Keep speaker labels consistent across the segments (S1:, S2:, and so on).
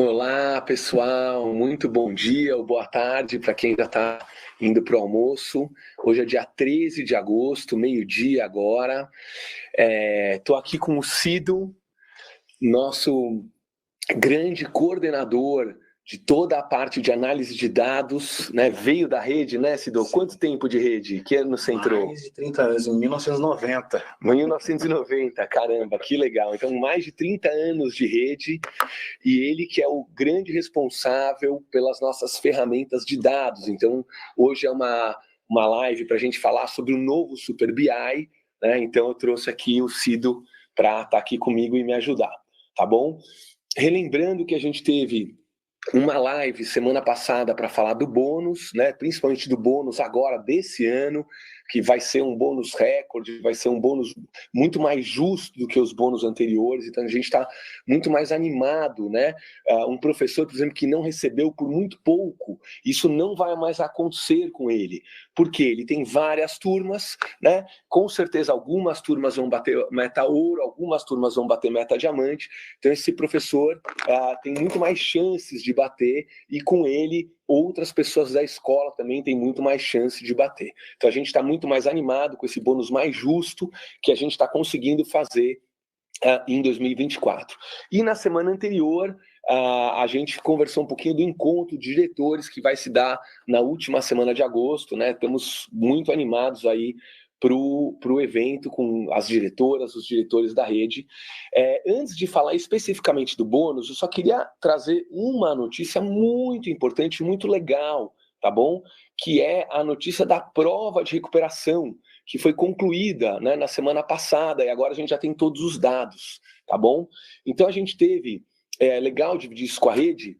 S1: Olá, pessoal, muito bom dia ou boa tarde para quem ainda está indo para o almoço. Hoje é dia 13 de agosto, meio-dia agora. Estou aqui com o Cido, nosso grande coordenador de toda a parte de análise de dados, né? Veio da rede, né, Cido? Quanto tempo de rede? Que ano você entrou?
S2: Mais de 30 anos, em 1990.
S1: 1990, caramba, que legal. Então, mais de 30 anos de rede, e ele que é o grande responsável pelas nossas ferramentas de dados. Então, hoje é uma live para a gente falar sobre o novo Super BI, né? Então, eu trouxe aqui o Cido para estar aqui comigo e me ajudar, tá bom? Relembrando que a gente teve uma live semana passada para falar do bônus, né? Principalmente do bônus agora desse ano, que vai ser um bônus recorde, vai ser um bônus muito mais justo do que os bônus anteriores, então a gente está muito mais animado, né? Um professor, por exemplo, que não recebeu por muito pouco, isso não vai mais acontecer com ele, porque ele tem várias turmas, né? Com certeza algumas turmas vão bater meta ouro, algumas turmas vão bater meta diamante, então esse professor tem muito mais chances de bater, e com ele outras pessoas da escola também têm muito mais chance de bater. Então a gente está muito mais animado com esse bônus mais justo que a gente está conseguindo fazer em 2024. E na semana anterior, a gente conversou um pouquinho do encontro de diretores que vai se dar na última semana de agosto, né? Estamos muito animados aí para o evento com as diretoras, os diretores da rede. Antes de falar especificamente do bônus, eu só queria trazer uma notícia muito importante, muito legal, tá bom? Que é a notícia da prova de recuperação, que foi concluída, né, na semana passada, e agora a gente já tem todos os dados, tá bom? Então a gente teve, legal dividir isso com a rede,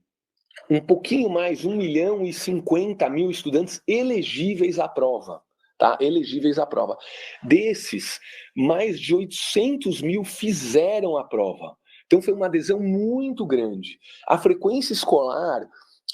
S1: um pouquinho mais, 1.050.000 estudantes elegíveis à prova, tá? Elegíveis à prova. Desses, mais de 800 mil fizeram a prova. Então foi uma adesão muito grande. A frequência escolar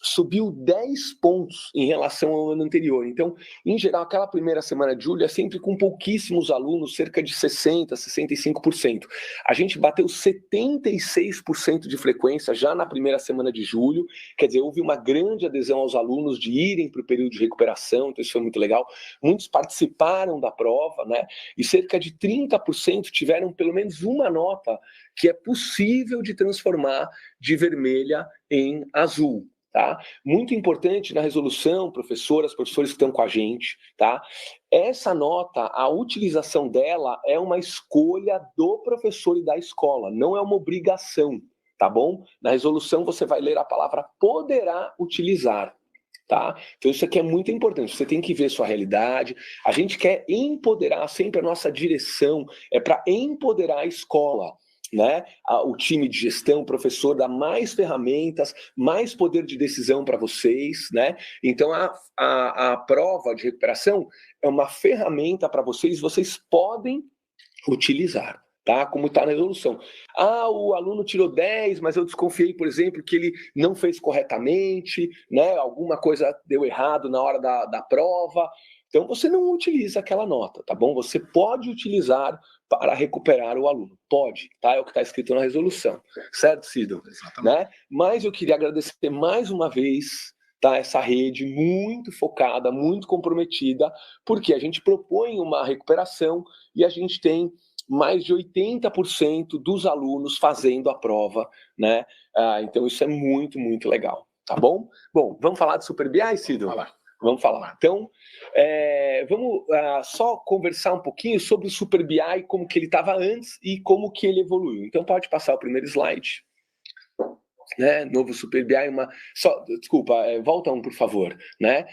S1: subiu 10 pontos em relação ao ano anterior. Então, em geral, aquela primeira semana de julho é sempre com pouquíssimos alunos, cerca de 60%, 65%. A gente bateu 76% de frequência já na primeira semana de julho, quer dizer, houve uma grande adesão aos alunos de irem para o período de recuperação, então isso foi muito legal. Muitos participaram da prova, né? E cerca de 30% tiveram pelo menos uma nota que é possível de transformar de vermelha em azul. Tá? Muito importante na resolução, professores que estão com a gente, tá? Essa nota, a utilização dela é uma escolha do professor e da escola, não é uma obrigação, tá bom? Na resolução você vai ler a palavra poderá utilizar, tá? Então isso aqui é muito importante, você tem que ver sua realidade, a gente quer empoderar, sempre a nossa direção é para empoderar a escola, né? O time de gestão, o professor dá mais ferramentas, mais poder de decisão para vocês, né? Então a prova de recuperação é uma ferramenta para vocês, vocês podem utilizar, tá? Como está na resolução. O aluno tirou 10, mas eu desconfiei, por exemplo, que ele não fez corretamente, né? Alguma coisa deu errado na hora da prova. Então você não utiliza aquela nota, tá bom? Você pode utilizar para recuperar o aluno. Pode, tá? É o que está escrito na resolução. Certo, Cido?
S2: Exatamente.
S1: Né? Mas eu queria agradecer mais uma vez, tá? Essa rede muito focada, muito comprometida, porque a gente propõe uma recuperação e a gente tem mais de 80% dos alunos fazendo a prova, né? Então isso é muito, muito legal, tá bom? Bom, vamos falar de Super BI, Cido? Vamos falar. Então, vamos só conversar um pouquinho sobre o Super BI, como que ele estava antes e como que ele evoluiu. Então, pode passar o primeiro slide. Né? Novo Super BI, desculpa, volta um, por favor. Né?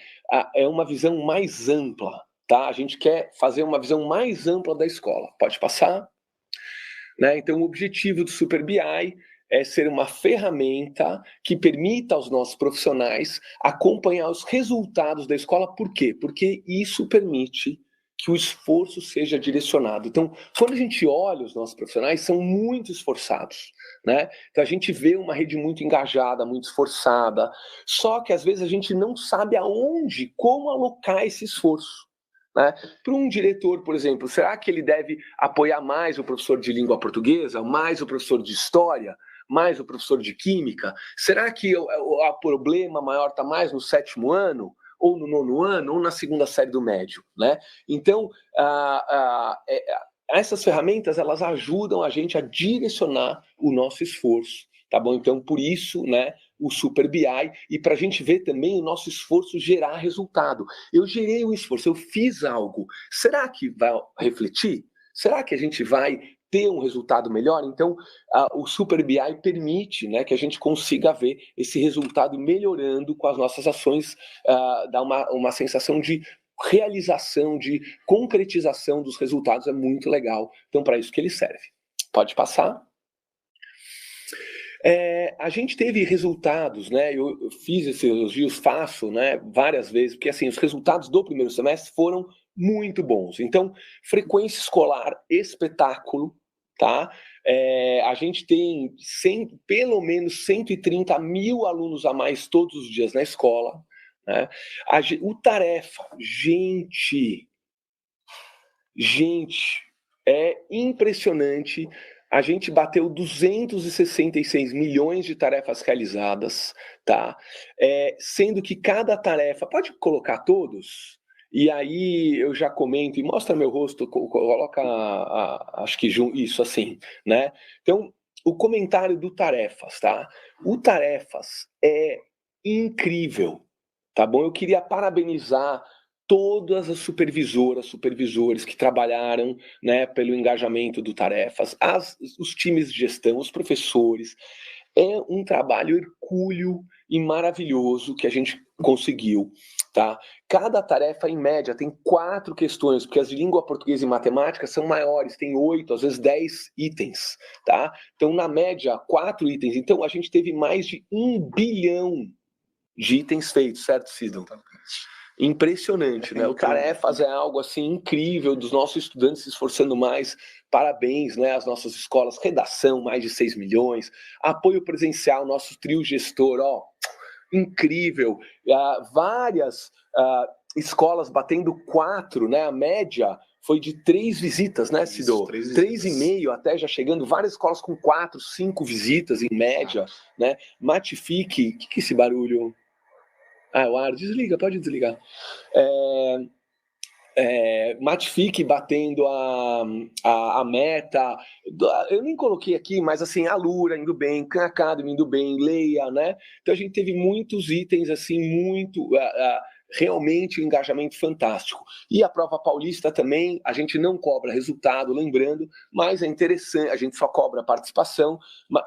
S1: É uma visão mais ampla, tá? A gente quer fazer uma visão mais ampla da escola. Pode passar? Né? Então, o objetivo do Super BI é ser uma ferramenta que permita aos nossos profissionais acompanhar os resultados da escola. Por quê? Porque isso permite que o esforço seja direcionado. Então, quando a gente olha os nossos profissionais, são muito esforçados, né? Então, a gente vê uma rede muito engajada, muito esforçada, só que às vezes a gente não sabe aonde, como alocar esse esforço. Né? Para um diretor, por exemplo, será que ele deve apoiar mais o professor de língua portuguesa, mais o professor de história, mais o professor de química? Será que o problema maior está mais no 7º ano? Ou no 9º ano, ou na 2ª série do médio, né? Então, essas ferramentas, elas ajudam a gente a direcionar o nosso esforço, tá bom? Então, por isso, né, o Super BI, e para a gente ver também o nosso esforço gerar resultado. Eu gerei um esforço, eu fiz algo. Será que vai refletir? Será que a gente vai ter um resultado melhor? Então, o Super BI permite, né, que a gente consiga ver esse resultado melhorando com as nossas ações, dá uma sensação de realização, de concretização dos resultados, é muito legal. Então, para isso que ele serve. Pode passar. A gente teve resultados, né? Eu fiz esses elogios, faço, né, várias vezes, porque assim, os resultados do primeiro semestre foram muito bons. Então, frequência escolar, espetáculo, tá? A gente tem pelo menos 130 mil alunos a mais todos os dias na escola, né? O tarefa, gente, é impressionante. A gente bateu 266 milhões de tarefas realizadas, tá? Sendo que cada tarefa, pode colocar todos? E aí eu já comento, e mostra meu rosto, coloca, acho que isso assim, né? Então, o comentário do tarefas, tá? O tarefas é incrível, tá bom? Eu queria parabenizar todas as supervisores que trabalharam, né, pelo engajamento do tarefas, os times de gestão, os professores. É um trabalho hercúleo e maravilhoso que a gente conseguiu, tá? Cada tarefa, em média, tem 4 questões, porque as de língua portuguesa e matemática são maiores, tem 8, às vezes 10 itens, tá? Então, na média, 4 itens. Então, a gente teve mais de 1 bilhão de itens feitos, certo, Cido? Impressionante, né? O Tarefas é algo assim incrível, dos nossos estudantes se esforçando mais. Parabéns, né, às nossas escolas. Redação, mais de 6 milhões. Apoio presencial, nosso trio gestor, ó, incrível. Várias escolas batendo 4, né? A média foi de 3 visitas, né, Cido? 3,5 até, já chegando. Várias escolas com 4, 5 visitas em média, né? Matifique, o que é esse barulho? O ar, desliga, pode desligar. Matifique batendo a meta. Eu nem coloquei aqui, mas assim, a Lura indo bem, Khan Academy indo bem, Leia, né? Então a gente teve muitos itens assim, muito realmente um engajamento fantástico. E a prova paulista também, a gente não cobra resultado, lembrando, mas é interessante, a gente só cobra participação,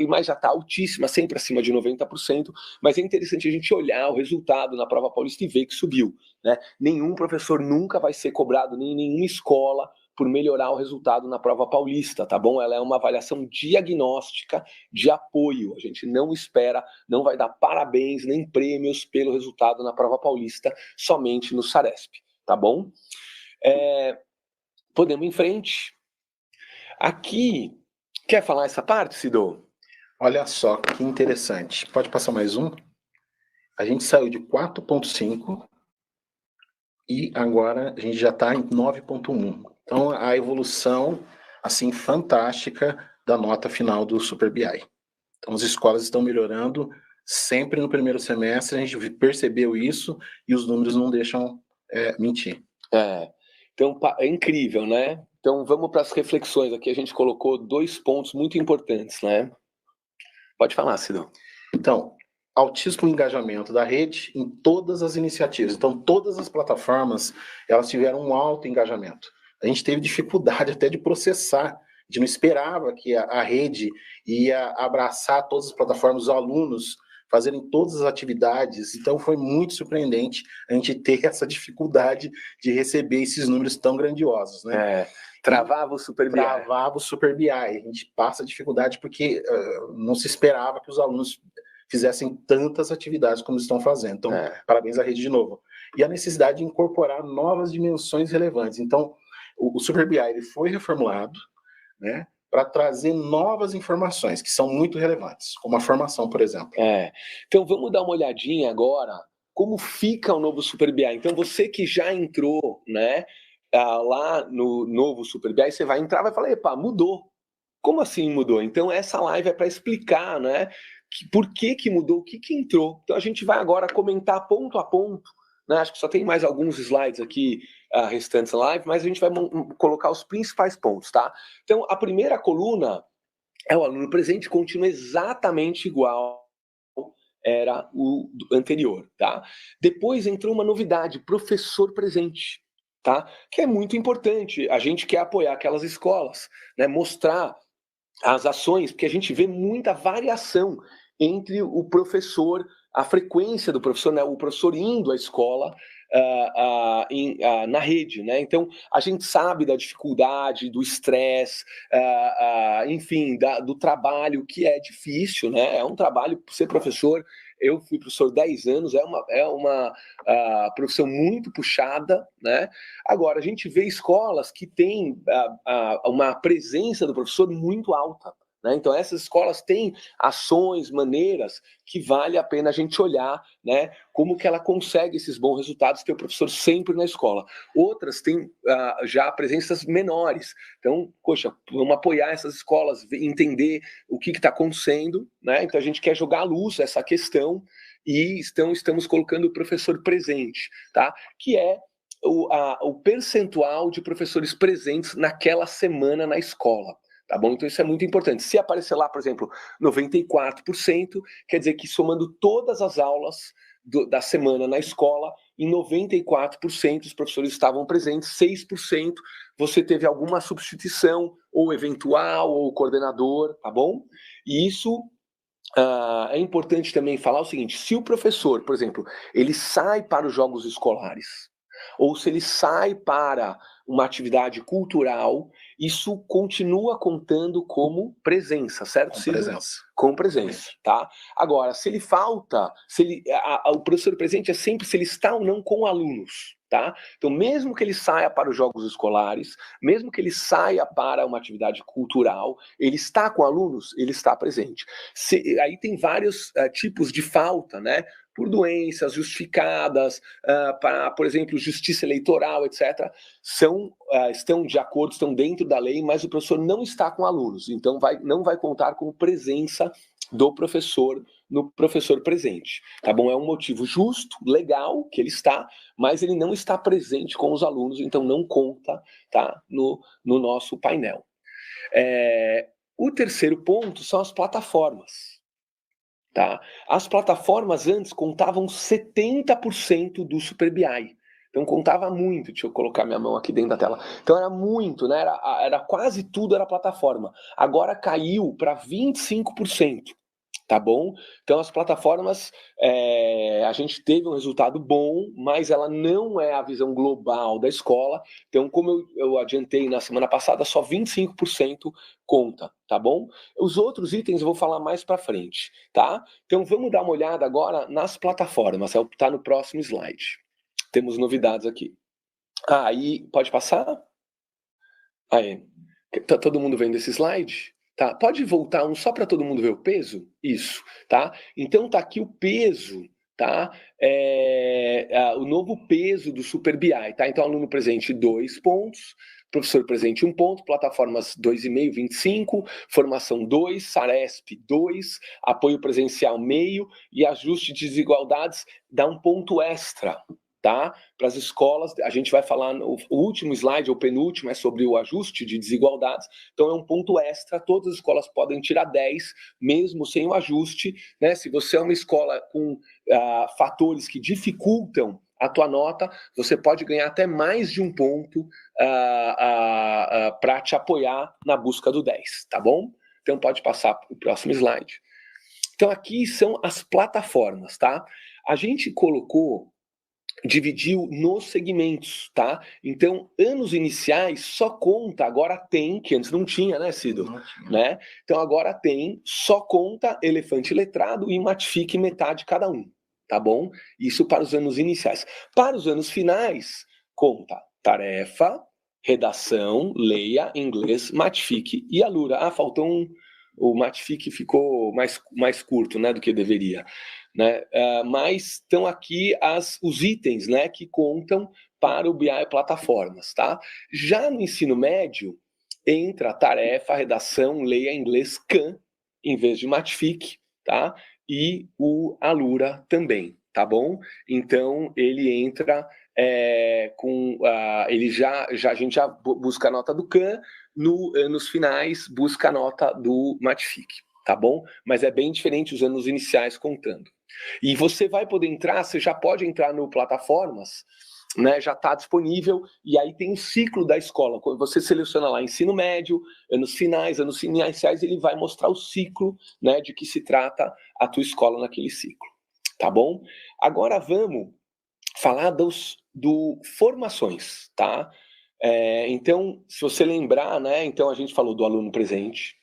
S1: mas já está altíssima, sempre acima de 90%, mas é interessante a gente olhar o resultado na prova paulista e ver que subiu, né? Nenhum professor nunca vai ser cobrado, nem nenhuma escola, por melhorar o resultado na prova paulista, tá bom? Ela é uma avaliação diagnóstica de apoio. A gente não espera, não vai dar parabéns nem prêmios pelo resultado na prova paulista, somente no Saresp, tá bom? Podemos ir em frente. Aqui, quer falar essa parte, Cido?
S2: Olha só que interessante. Pode passar mais um? A gente saiu de 4,5 e agora a gente já está em 9,1. Então, a evolução, assim, fantástica da nota final do Super BI. Então, as escolas estão melhorando sempre no primeiro semestre, a gente percebeu isso e os números não deixam mentir.
S1: Então, é incrível, né? Então, vamos para as reflexões. Aqui a gente colocou 2 pontos muito importantes, né? Pode falar, Cido.
S2: Então, altíssimo engajamento da rede em todas as iniciativas. Então, todas as plataformas, elas tiveram um alto engajamento. A gente teve dificuldade até de processar. A gente não esperava que a rede ia abraçar todas as plataformas, os alunos fazerem todas as atividades. Então, foi muito surpreendente a gente ter essa dificuldade de receber esses números tão grandiosos, né?
S1: Travava o Super BI.
S2: Travava o Super BI. A gente passa dificuldade porque não se esperava que os alunos fizessem tantas atividades como estão fazendo. Então, parabéns à rede de novo. E a necessidade de incorporar novas dimensões relevantes. Então, o Super BI ele foi reformulado, né, para trazer novas informações que são muito relevantes, como a formação, por exemplo.
S1: Então, vamos dar uma olhadinha agora como fica o novo Super BI. Então, você que já entrou, né, lá no novo Super BI, você vai entrar e vai falar, epa, mudou. Como assim mudou? Então, essa live é para explicar, né, por que mudou, o que entrou. Então, a gente vai agora comentar ponto a ponto, né? Acho que só tem mais alguns slides aqui restantes da live, mas a gente vai colocar os principais pontos, tá? Então, a primeira coluna é o aluno presente, continua exatamente igual era o anterior, tá? Depois entrou uma novidade, professor presente, tá? Que é muito importante. A gente quer apoiar aquelas escolas, né? Mostrar as ações, porque a gente vê muita variação entre o professor, a frequência do professor, né? O professor indo à escola na rede, né? Então, a gente sabe da dificuldade, do estresse, enfim, do trabalho que é difícil, né? É um trabalho, ser professor. Eu fui professor 10 anos, é uma profissão muito puxada, né? Agora, a gente vê escolas que têm uma presença do professor muito alta, né? Então, essas escolas têm ações, maneiras que vale a pena a gente olhar, né? Como que ela consegue esses bons resultados, ter o professor sempre na escola. Outras têm já presenças menores. Então, poxa, vamos apoiar essas escolas, entender o que está acontecendo, né? Então, a gente quer jogar à luz essa questão e estamos colocando o professor presente, tá? Que é o percentual de professores presentes naquela semana na escola. Tá bom? Então isso é muito importante. Se aparecer lá, por exemplo, 94%, quer dizer que somando todas as aulas da semana na escola, em 94% os professores estavam presentes, 6% você teve alguma substituição, ou eventual, ou coordenador, tá bom? E isso é importante também falar o seguinte: se o professor, por exemplo, ele sai para os jogos escolares, ou se ele sai para uma atividade cultural, isso continua contando como presença, certo, Ciro?
S2: Com presença.
S1: Com presença, tá? Agora, se ele falta, o professor presente é sempre se ele está ou não com alunos, tá? Então, mesmo que ele saia para os jogos escolares, mesmo que ele saia para uma atividade cultural, ele está com alunos, ele está presente. Aí tem vários tipos de falta, né? Por doenças justificadas, para, por exemplo, justiça eleitoral, etc., estão de acordo, estão dentro da lei, mas o professor não está com alunos, então não vai contar com presença do professor no professor presente, tá bom? É um motivo justo, legal, que ele está, mas ele não está presente com os alunos, então não conta, tá? No nosso painel. O terceiro ponto são as plataformas. Tá? As plataformas antes contavam 70% do Super BI. Então contava muito. Deixa eu colocar minha mão aqui dentro da tela. Então era muito, né? Era quase tudo era plataforma. Agora caiu para 25%. Tá bom? Então as plataformas, a gente teve um resultado bom, mas ela não é a visão global da escola. Então, como eu adiantei na semana passada, só 25% conta, tá bom? Os outros itens eu vou falar mais para frente, tá? Então vamos dar uma olhada agora nas plataformas, tá no próximo slide. Temos novidades aqui. Aí, pode passar? Aí, tá todo mundo vendo esse slide? Tá, pode voltar um só para todo mundo ver o peso? Isso, tá? Então tá aqui o peso, tá? O novo peso do Super BI, tá? Então aluno presente 2 pontos, professor presente 1 ponto, plataformas 2,5, 25, formação 2, Saresp 2, apoio presencial meio e ajuste de desigualdades dá 1 ponto extra, tá? Para as escolas, a gente vai falar, o último slide, ou penúltimo, é sobre o ajuste de desigualdades, então é um ponto extra, todas as escolas podem tirar 10, mesmo sem o ajuste, né? Se você é uma escola com fatores que dificultam a tua nota, você pode ganhar até mais de 1 ponto para te apoiar na busca do 10, tá bom? Então pode passar para o próximo slide. Então aqui são as plataformas, tá? A gente dividiu nos segmentos, tá? Então, anos iniciais só conta, agora tem, que antes não tinha, né, Cido?
S2: Não tinha.
S1: Né? Então, agora tem, só conta elefante letrado e matifique metade cada um, tá bom? Isso para os anos iniciais. Para os anos finais, conta tarefa, redação, leia, inglês, matifique e alura. Ah, faltou o matifique ficou mais curto, né, do que deveria. Né? Mas estão aqui os itens, né, que contam para o BI plataformas, tá? Já no ensino médio, entra a tarefa, a redação, leia em inglês CAN, em vez de Matific, tá? E o Alura também, tá bom? Então, ele entra a gente já busca a nota do CAN, nos finais busca a nota do Matific, tá bom? Mas é bem diferente os anos iniciais contando. E você vai poder entrar, você já pode entrar no plataformas, né, já está disponível, e aí tem o ciclo da escola. Quando você seleciona lá ensino médio, anos finais, anos iniciais, ele vai mostrar o ciclo, né, de que se trata a tua escola naquele ciclo, tá bom? Agora vamos falar do formações, tá? Então, se você lembrar, né, então a gente falou do aluno presente,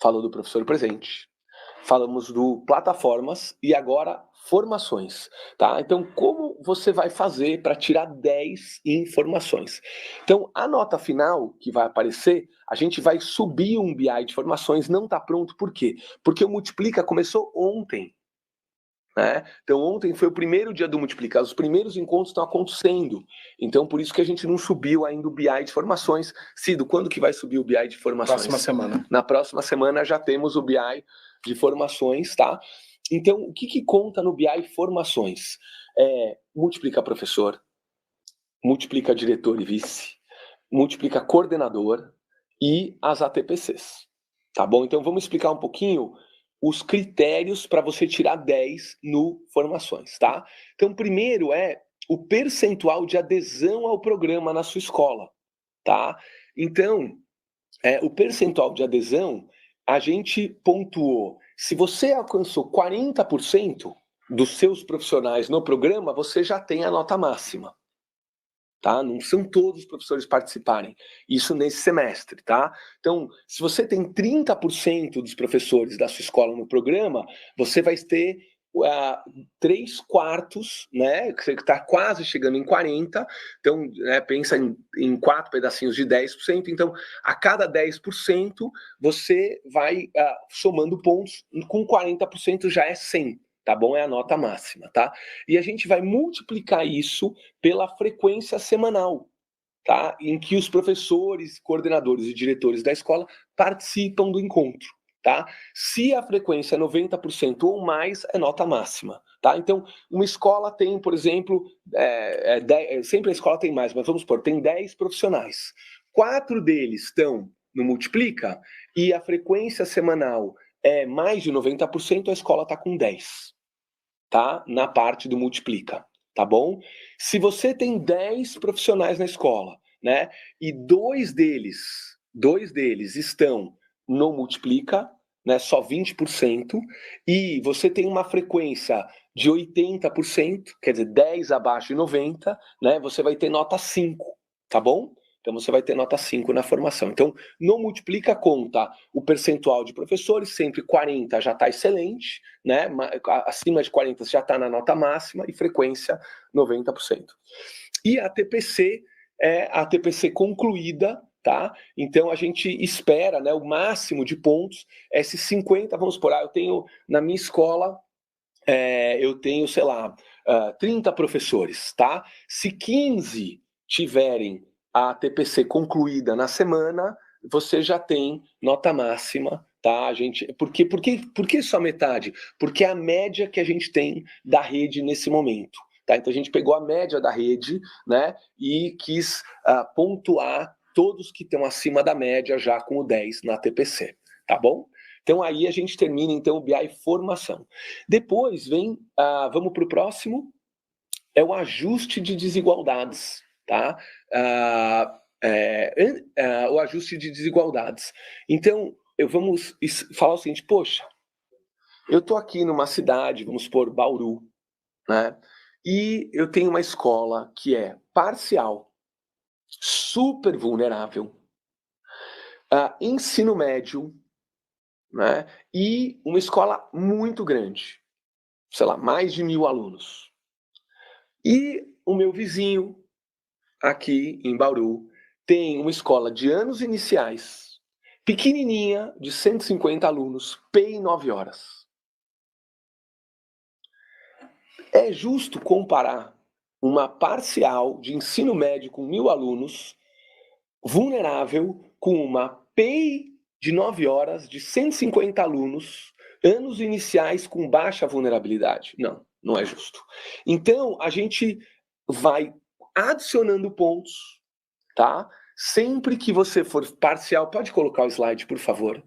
S1: falou do professor presente, falamos do plataformas e agora formações, tá? Então, como você vai fazer para tirar 10 em formações? Então, a nota final que vai aparecer, a gente vai subir um BI de formações, não está pronto, por quê? Porque o Multiplica começou ontem, né? Então, ontem foi o primeiro dia do Multiplica, os primeiros encontros estão acontecendo, então por isso que a gente não subiu ainda o BI de formações. Cido, quando que vai subir o BI de formações?
S2: Próxima semana.
S1: Na próxima semana já temos o BI de formações, tá? Então, o que conta no BI formações? Multiplica professor, multiplica diretor e vice, multiplica coordenador e as ATPCs, tá bom? Então, vamos explicar um pouquinho os critérios para você tirar 10 no formações, tá? Então, primeiro é o percentual de adesão ao programa na sua escola, tá? Então, o percentual de adesão, a gente pontuou. Se você alcançou 40% dos seus profissionais no programa, você já tem a nota máxima. Tá? Não são todos os professores participarem. Isso nesse semestre, tá? Então, se você tem 30% dos professores da sua escola no programa, você vai ter 3/4, né? Que está quase chegando em 40%. Então, pensa em 4 pedacinhos de 10%. Então, a cada 10%, você vai somando pontos. Com 40% já é 100%. Tá bom? É a nota máxima, tá? E a gente vai multiplicar isso pela frequência semanal, tá? Em que os professores, coordenadores e diretores da escola participam do encontro, tá? Se a frequência é 90% ou mais, é nota máxima, tá? Então, uma escola tem, por exemplo, sempre a escola tem mais, mas vamos supor, tem 10 profissionais. 4 deles estão no Multiplica e a frequência semanal é mais de 90%, a escola está com 10, tá? Na parte do Multiplica, tá bom? Se você tem 10 profissionais na escola, né? E dois deles estão no Multiplica, né? Só 20%, e você tem uma frequência de 80%, quer dizer, 10 abaixo de 90, né? Você vai ter nota 5, tá bom? Então você vai ter nota 5 na formação. Então, no Multiplica conta o percentual de professores, sempre 40 já está excelente, né? Acima de 40 já está na nota máxima e frequência 90%. E a TPC é a TPC concluída, tá? Então a gente espera, né, o máximo de pontos, esses 50, vamos supor, eu tenho na minha escola, eu tenho, sei lá, 30 professores, tá? Se 15 tiverem a TPC concluída na semana, você já tem nota máxima, tá? Por que só metade? Porque é a média que a gente tem da rede nesse momento. Tá? Então a gente pegou a média da rede, né, e quis pontuar todos que estão acima da média já com o 10 na TPC, tá bom? Então aí a gente termina então o BI formação. Depois vem, vamos para o próximo, é o ajuste de desigualdades, tá? O ajuste de desigualdades. Então, vamos falar o seguinte, poxa, eu estou aqui numa cidade, vamos supor, Bauru, né? E eu tenho uma escola que é parcial, super vulnerável, ensino médio, né? E uma escola muito grande, sei lá, mais de 1.000 alunos. E o meu vizinho, aqui em Bauru, tem uma escola de anos iniciais, pequenininha, de 150 alunos, PEI 9 horas. É justo comparar uma parcial de ensino médio com 1.000 alunos, vulnerável, com uma PEI de 9 horas, de 150 alunos, anos iniciais com baixa vulnerabilidade. Não, não é justo. Então, a gente vai adicionando pontos, tá? Sempre que você for parcial, pode colocar o slide, por favor.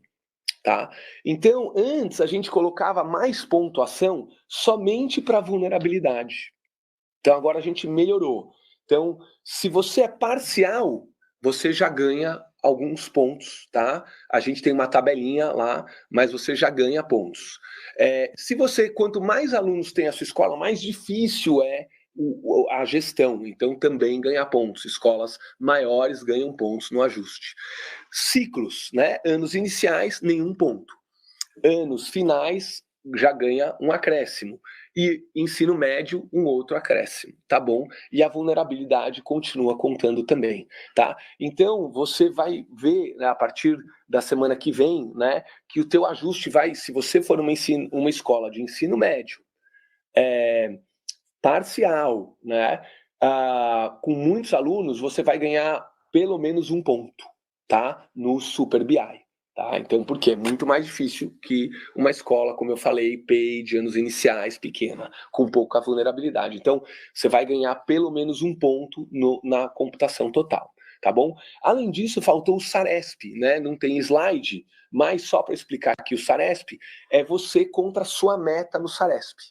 S1: Tá? Então, antes a gente colocava mais pontuação somente para vulnerabilidade. Então, agora a gente melhorou. Então, se você é parcial, você já ganha alguns pontos, tá? A gente tem uma tabelinha lá, mas você já ganha pontos. Quanto mais alunos tem a sua escola, mais difícil é a gestão. Então, também ganha pontos. Escolas maiores ganham pontos no ajuste. Ciclos, né? Anos iniciais, nenhum ponto. Anos finais, já ganha um acréscimo. E ensino médio, um outro acréscimo, tá bom? E a vulnerabilidade continua contando também, tá? Então, você vai ver, né, a partir da semana que vem, né, que o teu ajuste vai, se você for uma escola de ensino médio, parcial, né, com muitos alunos, você vai ganhar pelo menos um ponto, tá? No Super BI. Tá? Então, por quê? Muito mais difícil que uma escola, como eu falei, PEI de anos iniciais, pequena, com pouca vulnerabilidade. Então, você vai ganhar pelo menos um ponto na computação total, tá bom? Além disso, faltou o SARESP, né? Não tem slide, mas só para explicar aqui, o SARESP é você contra a sua meta no SARESP,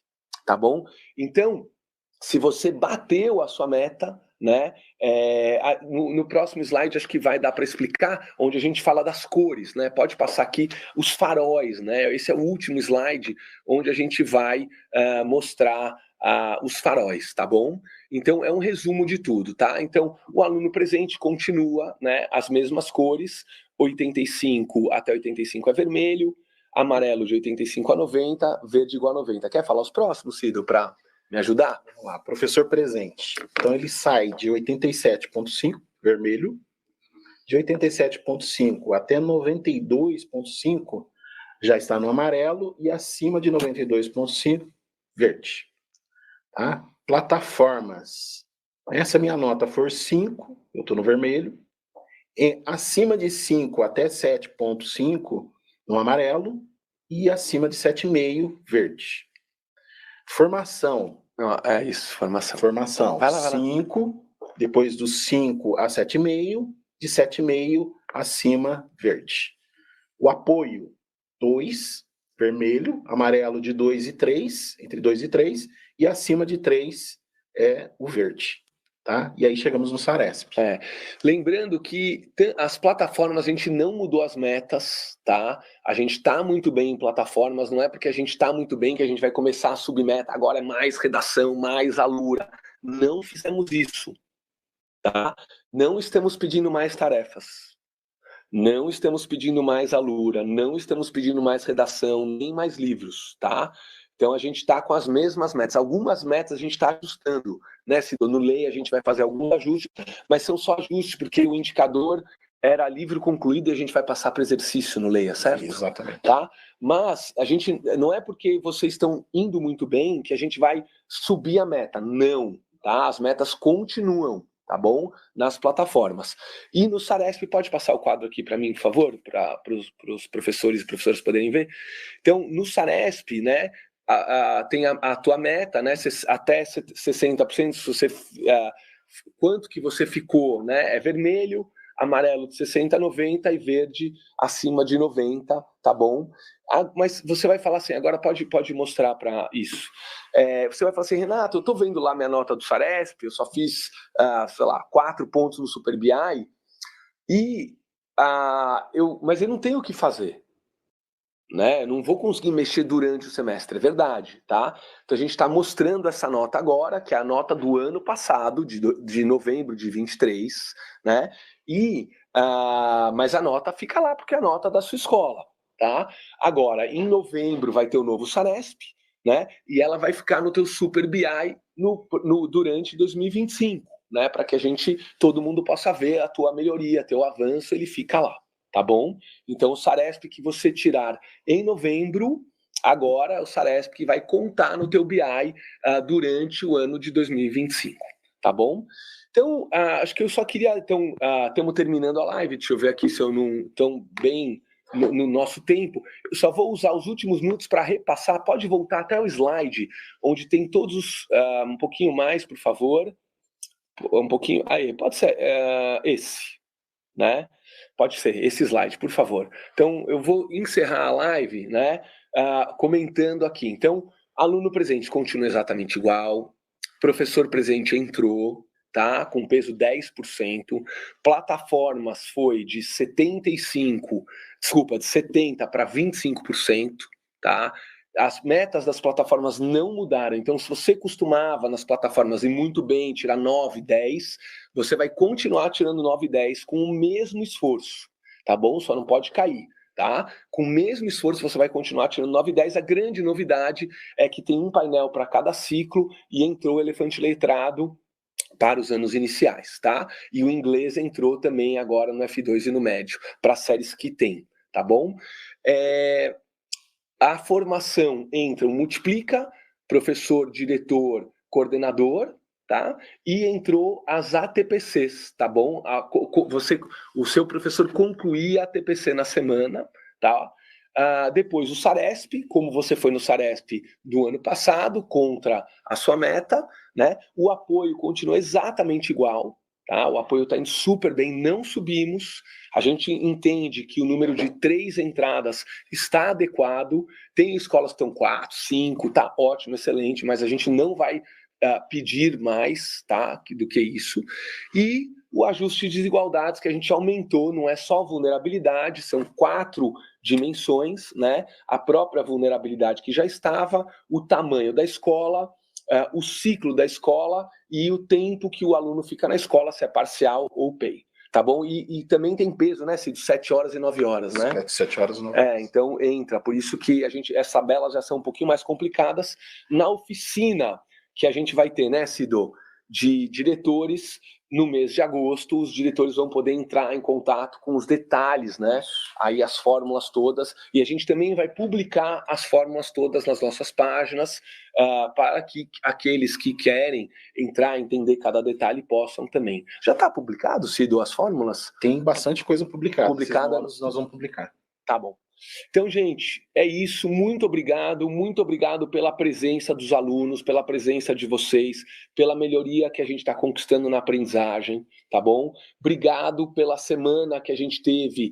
S1: tá bom? Então, se você bateu a sua meta, né? No próximo slide acho que vai dar para explicar, onde a gente fala das cores, né? Pode passar aqui os faróis, né? Esse é o último slide onde a gente vai mostrar os faróis, tá bom? Então é um resumo de tudo, tá? Então o aluno presente continua, né? As mesmas cores, 85 até 85 é vermelho, amarelo de 85 a 90, verde igual a 90. Quer falar os próximos, Cido, para me ajudar?
S2: Vamos lá, professor presente. Então ele sai de 87,5, vermelho, de 87,5 até 92,5 já está no amarelo e acima de 92,5, verde. Tá? Plataformas. Essa minha nota for 5, eu estou no vermelho. E acima de 5 até 7,5 no amarelo e acima de 7,5, verde. Formação.
S1: É isso, formação.
S2: Formação.
S1: Vai lá, vai lá.
S2: 5, depois dos 5 a 7,5, de 7,5 acima, verde. O apoio, 2, vermelho, amarelo de 2 e 3, entre 2 e 3, e acima de 3 é o verde. Tá? E aí chegamos no SARESP.
S1: Lembrando que as plataformas, a gente não mudou as metas, tá? A gente está muito bem em plataformas, não é porque a gente está muito bem que a gente vai começar a submeta, agora é mais redação, mais alura. Não fizemos isso, tá? Não estamos pedindo mais tarefas. Não estamos pedindo mais alura, não estamos pedindo mais redação, nem mais livros, tá? Então a gente está com as mesmas metas. Algumas metas a gente está ajustando, né? Se no Leia a gente vai fazer alguns ajustes, mas são só ajustes, porque o indicador era livro concluído e a gente vai passar para exercício no Leia, certo?
S2: Exatamente.
S1: Tá? Mas a gente não é porque vocês estão indo muito bem que a gente vai subir a meta. Não, tá? As metas continuam, tá bom? Nas plataformas. E no SARESP, pode passar o quadro aqui para mim, por favor, para os professores e professoras poderem ver. Então, no SARESP, né, tem a tua meta, né, até 60%, se você, quanto que você ficou, né, é vermelho, amarelo de 60 a 90 e verde acima de 90, tá bom? Mas você vai falar assim, agora pode mostrar para isso. Você vai falar assim, Renato, eu estou vendo lá minha nota do SARESP, eu só fiz, 4 pontos no Super BI, mas eu não tenho o que fazer. Né? Não vou conseguir mexer durante o semestre, é verdade, tá? Então a gente está mostrando essa nota agora, que é a nota do ano passado, de novembro de 23, né? Mas a nota fica lá porque é a nota da sua escola, tá? Agora, em novembro vai ter o novo SARESP, né? E ela vai ficar no teu Super BI durante 2025, né? Para que todo mundo possa ver a tua melhoria, teu avanço, ele fica lá. Tá bom? Então, o SARESP que você tirar em novembro, agora o SARESP que vai contar no teu BI durante o ano de 2025, tá bom? Então, acho que eu só queria, então, estamos terminando a live, deixa eu ver aqui se eu não estou bem no nosso tempo. Eu só vou usar os últimos minutos para repassar, pode voltar até o slide, onde tem todos, um pouquinho mais, por favor, um pouquinho, aí, pode ser esse, né? Pode ser esse slide, por favor. Então, eu vou encerrar a live, né, comentando aqui. Então, aluno presente continua exatamente igual, professor presente entrou, tá? Com peso 10%. Plataformas foi de 70 para 25%, tá? As metas das plataformas não mudaram. Então, se você costumava nas plataformas ir muito bem, tirar 9, 10, você vai continuar tirando 9 e 10 com o mesmo esforço, tá bom? Só não pode cair, tá? Com o mesmo esforço você vai continuar tirando 9 e 10. A grande novidade é que tem um painel para cada ciclo e entrou o elefante letrado para os anos iniciais, tá? E o inglês entrou também agora no F2 e no médio, para as séries que tem, tá bom? A formação entra, multiplica, professor, diretor, coordenador, tá? E entrou as ATPCs, tá bom? O seu professor concluía a ATPC na semana, tá? Depois o SARESP, como você foi no SARESP do ano passado, contra a sua meta, né? O apoio continua exatamente igual, tá? O apoio está indo super bem, não subimos. A gente entende que o número de 3 entradas está adequado. Tem escolas que estão 4, 5, tá ótimo, excelente, mas a gente não vai pedir mais, tá, do que isso. E o ajuste de desigualdades que a gente aumentou, não é só vulnerabilidade, são 4 dimensões, né? A própria vulnerabilidade que já estava, o tamanho da escola, o ciclo da escola e o tempo que o aluno fica na escola, se é parcial ou PEI. Tá bom? E também tem peso, né, Cid? 7 horas e 9 horas, né?
S2: 7 horas e 9 horas.
S1: Então entra. Por isso que essas tabelas já são um pouquinho mais complicadas. Na oficina que a gente vai ter, né, Cido, de diretores, no mês de agosto, os diretores vão poder entrar em contato com os detalhes, né? Aí as fórmulas todas. E a gente também vai publicar as fórmulas todas nas nossas páginas, para que aqueles que querem entrar, entender cada detalhe, possam também. Já está publicado, Cido, as fórmulas?
S2: Tem bastante coisa publicada. Nós vamos publicar.
S1: Tá bom. Então, gente, é isso. Muito obrigado pela presença dos alunos, pela presença de vocês, pela melhoria que a gente está conquistando na aprendizagem, tá bom? Obrigado pela semana que a gente teve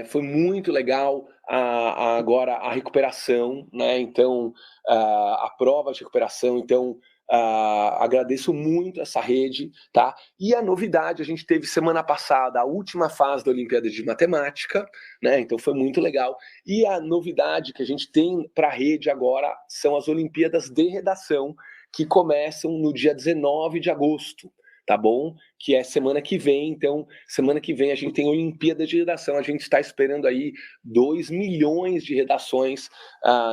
S1: foi muito legal agora a recuperação, né? Então, a prova de recuperação, então, agradeço muito essa rede, tá? E a novidade, a gente teve semana passada a última fase da Olimpíada de Matemática, né? Então foi muito legal. E a novidade que a gente tem para a rede agora são as Olimpíadas de Redação, que começam no dia 19 de agosto, tá bom? Que é semana que vem. Então, semana que vem a gente tem Olimpíada de Redação. A gente está esperando aí 2 milhões de redações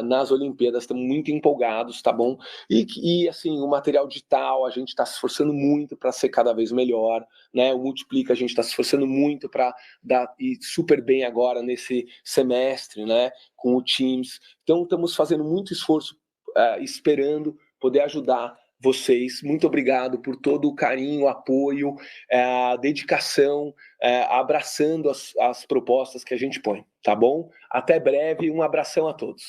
S1: nas Olimpíadas. Estamos muito empolgados, tá bom? E assim, o material digital, a gente está se esforçando muito para ser cada vez melhor, né? O Multiplica, a gente está se esforçando muito para dar super bem agora nesse semestre, né? Com o Teams. Então, estamos fazendo muito esforço, esperando poder ajudar vocês. Muito obrigado por todo o carinho, apoio, a dedicação, abraçando as propostas que a gente põe, tá bom? Até breve, um abração a todos.